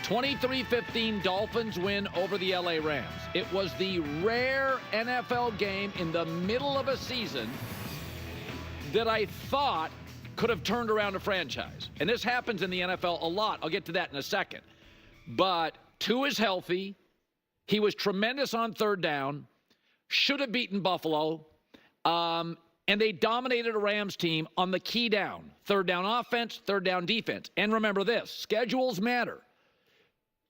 23-15 Dolphins win over the LA Rams. It was the rare NFL game in the middle of a season that I thought could have turned around a franchise. And this happens in the NFL a lot. I'll get to that in a second. But Tua is healthy. He was tremendous on third down. Should have beaten Buffalo. And they dominated a Rams team on the key down. Third down offense, third down defense. And remember this, schedules matter.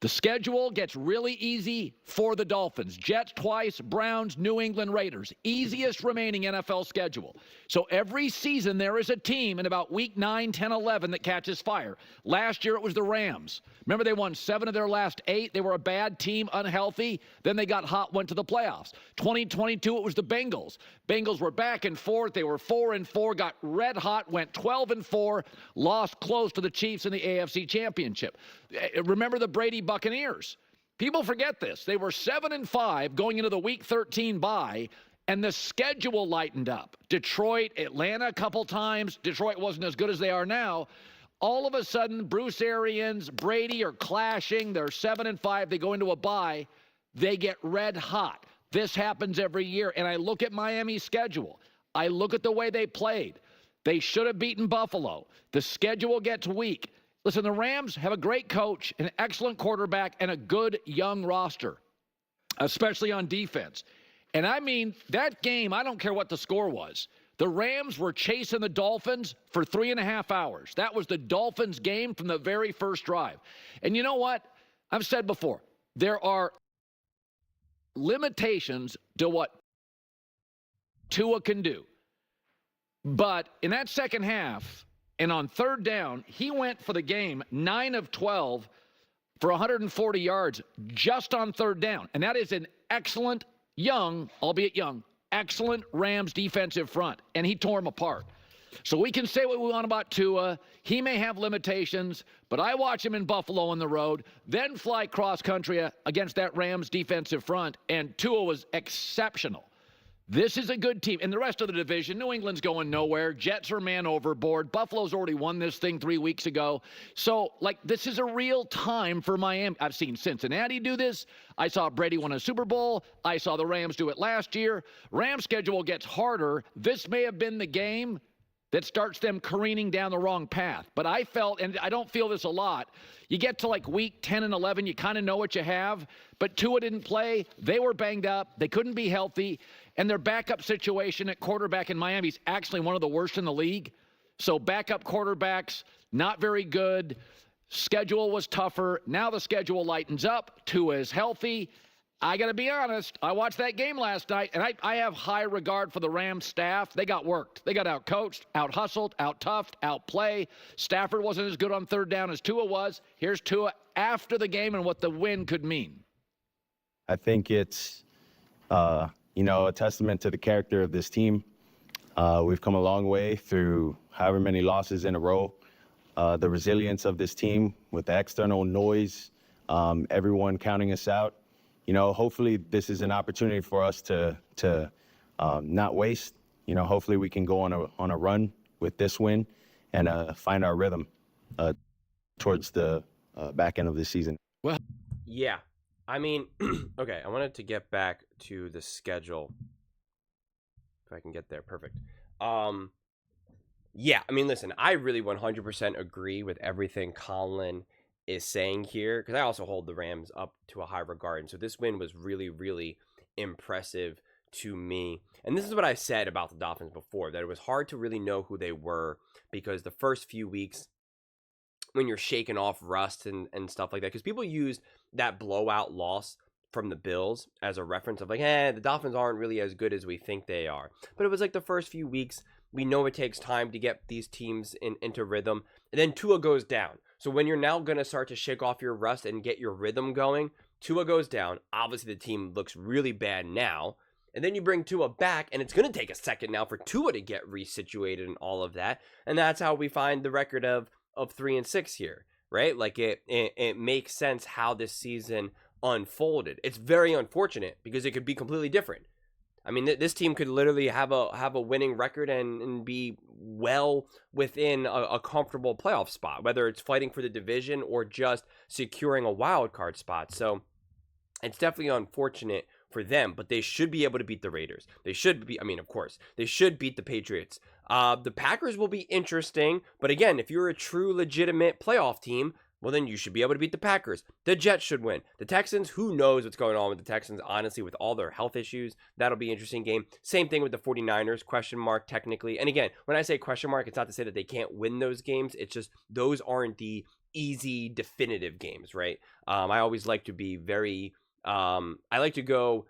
The schedule gets really easy for the Dolphins. Jets twice, Browns, New England Raiders. Easiest remaining NFL schedule. So every season there is a team in about week 9, 10, 11 that catches fire. Last year it was the Rams. Remember, they won 7 of their last 8. They were a bad team, unhealthy. Then they got hot, went to the playoffs. 2022, it was the Bengals. Bengals were back and forth. They were 4-4, got red hot, went 12-4, lost close to the Chiefs in the AFC Championship. Remember the Brady Buccaneers. People forget this. They were 7-5 going into the Week 13 bye, and the schedule lightened up. Detroit, Atlanta a couple times. Detroit wasn't as good as they are now. All of a sudden, Bruce Arians, Brady are clashing. They're 7-5. They go into a bye. They get red hot. This happens every year. And I look at Miami's schedule. I look at the way they played. They should have beaten Buffalo. The schedule gets weak. Listen, the Rams have a great coach, an excellent quarterback, and a good young roster, especially on defense. And I mean, that game, I don't care what the score was. The Rams were chasing the Dolphins for 3.5 hours. That was the Dolphins game from the very first drive. And you know what? I've said before, there are limitations to what Tua can do. But in that second half, and on third down, he went for the game 9 of 12 for 140 yards just on third down. And that is an excellent, young, albeit young, excellent Rams defensive front. And he tore them apart. So we can say what we want about Tua. He may have limitations, but I watch him in Buffalo on the road, then fly cross-country against that Rams defensive front, and Tua was exceptional. This is a good team. And the rest of the division, New England's going nowhere. Jets are man overboard. Buffalo's already won this thing 3 weeks ago. So, this is a real time for Miami. I've seen Cincinnati do this. I saw Brady win a Super Bowl. I saw the Rams do it last year. Rams' schedule gets harder. This may have been the game that starts them careening down the wrong path. But I felt, and I don't feel this a lot, you get to week 10 and 11, you kind of know what you have. But Tua didn't play. They were banged up. They couldn't be healthy. And their backup situation at quarterback in Miami is actually one of the worst in the league. So backup quarterbacks, not very good. Schedule was tougher. Now the schedule lightens up. Tua is healthy. I got to be honest. I watched that game last night, and I have high regard for the Rams staff. They got worked. They got out-coached, out-hustled, out-toughed, out-play. Stafford wasn't as good on third down as Tua was. Here's Tua after the game and what the win could mean. I think it's a testament to the character of this team. We've come a long way through however many losses in a row. The resilience of this team with the external noise, everyone counting us out. Hopefully this is an opportunity for us to not waste. Hopefully we can go on a run with this win and find our rhythm towards the back end of the season. Well, yeah. I mean, okay, I wanted to get back to the schedule. If I can get there, perfect. Yeah, I mean, listen, I really 100% agree with everything Colin is saying here, because I also hold the Rams up to a high regard. And so this win was really, really impressive to me. And this is what I said about the Dolphins before, that it was hard to really know who they were, because the first few weeks, when you're shaking off rust and stuff like that, because people used that blowout loss from the Bills as a reference of the Dolphins aren't really as good as we think they are. But it was the first few weeks, we know it takes time to get these teams into rhythm. And then Tua goes down. So when you're now going to start to shake off your rust and get your rhythm going, Tua goes down. Obviously, the team looks really bad now. And then you bring Tua back, and it's going to take a second now for Tua to get resituated and all of that. And that's how we find the record of 3-6 here, right? It makes sense how this season unfolded. It's very unfortunate because it could be completely different. I mean, this team could literally have a winning record and be well within a comfortable playoff spot, whether it's fighting for the division or just securing a wild card spot. So it's definitely unfortunate for them, but they should be able to beat the Raiders. They should be, I mean, of course, they should beat the Patriots. The Packers will be interesting, but again, if you're a true legitimate playoff team, well, then you should be able to beat the Packers. The Jets should win. The Texans, who knows what's going on with the Texans, honestly, with all their health issues. That'll be an interesting game. Same thing with the 49ers, question mark, technically. And again, when I say question mark, it's not to say that they can't win those games. It's just those aren't the easy, definitive games, right? I always like to be very, I like to go,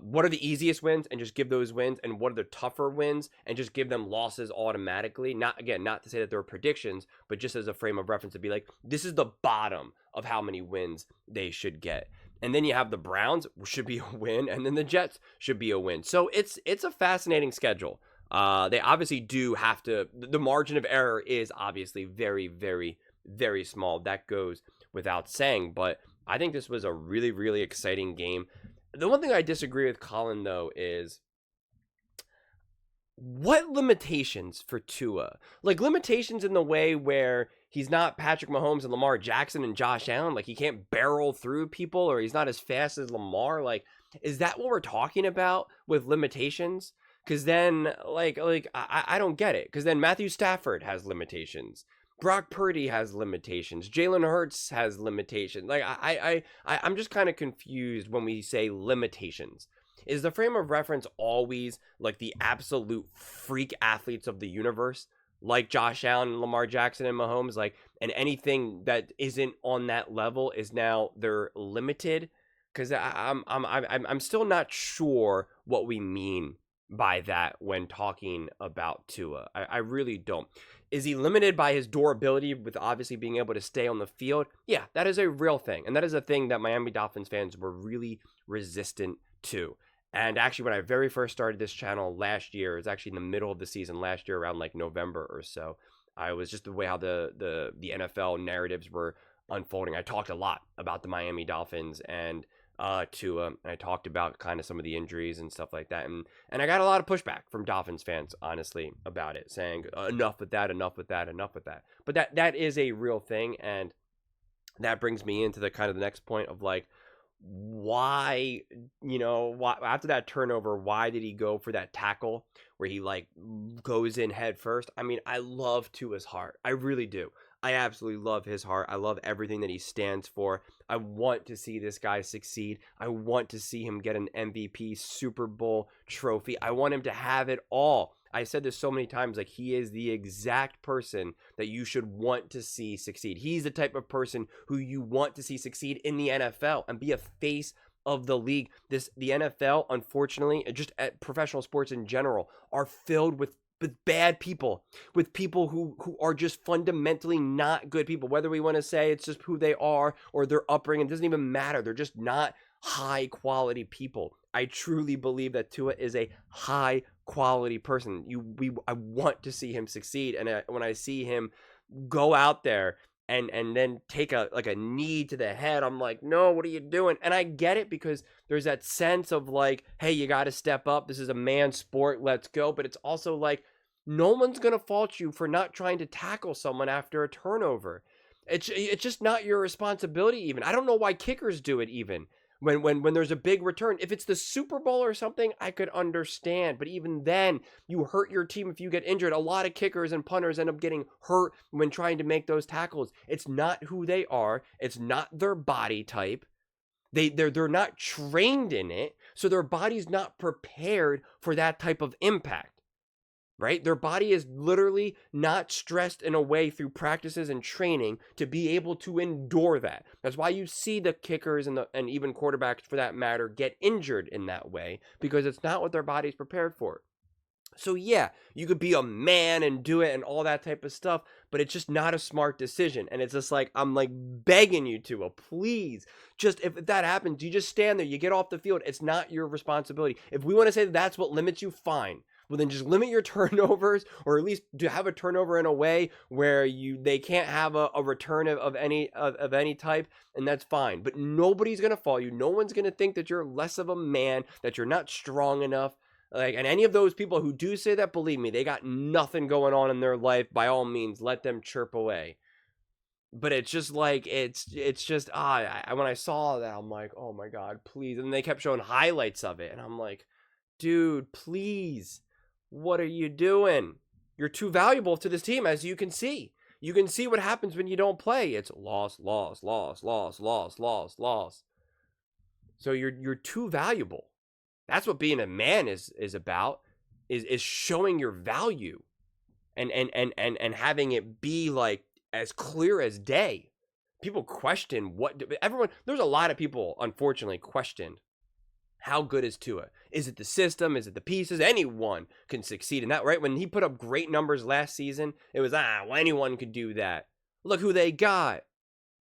what are the easiest wins and just give those wins, and what are the tougher wins and just give them losses automatically. Not to say that there are predictions, but just as a frame of reference to be like, this is the bottom of how many wins they should get. And then you have the Browns should be a win, and then the Jets should be a win. So it's a fascinating schedule. They obviously do have to, the margin of error is obviously very, very, very small. That goes without saying, but I think this was a really, really exciting game. The one thing I disagree with Colin, though, is what limitations for Tua? Like, limitations in the way where he's not Patrick Mahomes and Lamar Jackson and Josh Allen. Like, he can't barrel through people, or he's not as fast as Lamar. Like, is that what we're talking about with limitations? Because then, I don't get it. Because then Matthew Stafford has limitations. Brock Purdy has limitations. Jalen Hurts has limitations. Like, I'm just kind of confused when we say limitations. Is the frame of reference always like the absolute freak athletes of the universe, like Josh Allen and Lamar Jackson and Mahomes? Like, and anything that isn't on that level is now they're limited? Because I'm still not sure what we mean by that when talking about Tua. I really don't. Is he limited by his durability with obviously being able to stay on the field? Yeah, that is a real thing. And that is a thing that Miami Dolphins fans were really resistant to. And actually, when I very first started this channel last year, it was actually in the middle of the season last year, around like November or so. I was just the way how the NFL narratives were unfolding. I talked a lot about the Miami Dolphins and Tua, and I talked about kind of some of the injuries and stuff like that, and I got a lot of pushback from Dolphins fans, honestly, about it, saying enough with that, enough with that, enough with that. But that is a real thing, and that brings me into the kind of the next point of like, why after that turnover, why did he go for that tackle where he like goes in head first? I mean, I love Tua's heart, I really do. I absolutely love his heart. I love everything that he stands for. I want to see this guy succeed. I want to see him get an MVP, Super Bowl trophy. I want him to have it all. I said this so many times, like, he is the exact person that you should want to see succeed. He's the type of person who you want to see succeed in the NFL and be a face of the league. The NFL, unfortunately, and just at professional sports in general, are filled with bad people, with people who are just fundamentally not good people. Whether we want to say it's just who they are or their upbringing, it doesn't even matter. They're just not high quality people. I truly believe that Tua is a high quality person. I want to see him succeed, and when I see him go out there and then take a knee to the head, I'm like, no, what are you doing? And I get it, because there's that sense of like, hey, you got to step up. This is a man's sport. Let's go. But it's also like, no one's going to fault you for not trying to tackle someone after a turnover. It's just not your responsibility even. I don't know why kickers do it even when there's a big return. If it's the Super Bowl or something, I could understand. But even then, you hurt your team if you get injured. A lot of kickers and punters end up getting hurt when trying to make those tackles. It's not who they are. It's not their body type. They're not trained in it, so their body's not prepared for that type of impact. Right? Their body is literally not stressed in a way through practices and training to be able to endure that. That's why you see the kickers and even quarterbacks, for that matter, get injured in that way, because it's not what their body's prepared for. So yeah, you could be a man and do it and all that type of stuff, but it's just not a smart decision. And it's just like, I'm like begging you to, please, just if that happens, you just stand there, you get off the field. It's not your responsibility. If we want to say that that's what limits you, fine. Well, then just limit your turnovers, or at least to have a turnover in a way where they can't have a return of any type, and that's fine. But nobody's gonna fault you. No one's gonna think that you're less of a man, that you're not strong enough. Like, and any of those people who do say that, believe me, they got nothing going on in their life. By all means, let them chirp away. But it's just like, it's just, when I saw that, I'm like, oh my God, please. And they kept showing highlights of it. And I'm like, dude, please, what are you doing? You're too valuable to this team, as you can see. You can see what happens when you don't play. It's loss, loss, loss, loss, loss, loss, loss. So you're too valuable. That's what being a man is about, is showing your value and having it be like as clear as day. People question there's a lot of people, unfortunately, questioned how good is Tua? Is it the system? Is it the pieces? Anyone can succeed in that, right? When he put up great numbers last season, it was, well, anyone could do that. Look who they got.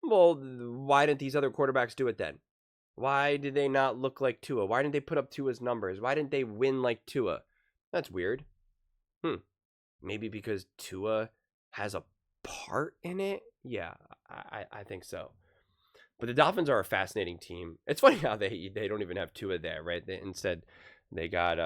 Well, why didn't these other quarterbacks do it then? Why did they not look like Tua? Why didn't they put up Tua's numbers? Why didn't they win like Tua? That's weird. Maybe because Tua has a part in it? Yeah, I think so. But the Dolphins are a fascinating team. It's funny how they don't even have Tua there, right? Instead, they got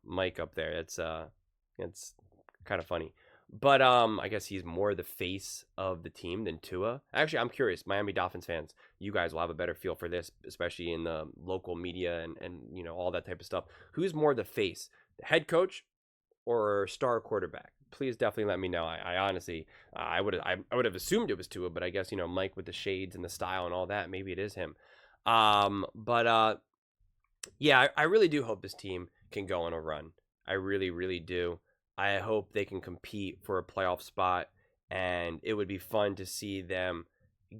Mike up there. It's kind of funny. But I guess he's more the face of the team than Tua. Actually, I'm curious. Miami Dolphins fans, you guys will have a better feel for this, especially in the local media and all that type of stuff. Who's more the face, the head coach or star quarterback? Please definitely let me know. I honestly, I would have assumed it was Tua, but I guess Mike with the shades and the style and all that, maybe it is him. Yeah, I really do hope this team can go on a run. I really, really do. I hope they can compete for a playoff spot, and it would be fun to see them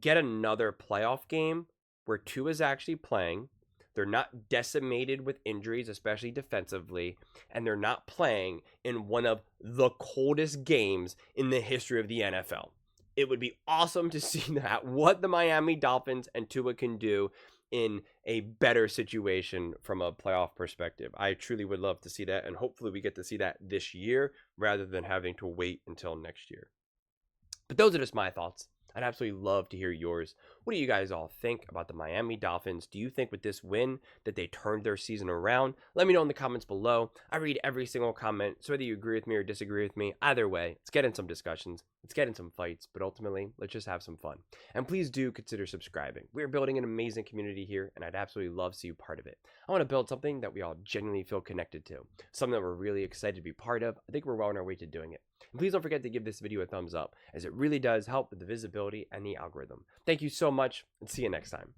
get another playoff game where Tua's actually playing. They're not decimated with injuries, especially defensively, and they're not playing in one of the coldest games in the history of the NFL. It would be awesome to see that, what the Miami Dolphins and Tua can do in a better situation from a playoff perspective. I truly would love to see that, and hopefully we get to see that this year rather than having to wait until next year. But those are just my thoughts. I'd absolutely love to hear yours. What do you guys all think about the Miami Dolphins? Do you think with this win that they turned their season around? Let me know in the comments below. I read every single comment, so whether you agree with me or disagree with me, either way, let's get in some discussions, let's get in some fights, but ultimately, let's just have some fun. And please do consider subscribing. We're building an amazing community here, and I'd absolutely love to see you part of it. I want to build something that we all genuinely feel connected to, something that we're really excited to be part of. I think we're well on our way to doing it. And please don't forget to give this video a thumbs up, as it really does help with the visibility and the algorithm. Thank you so much, and see you next time.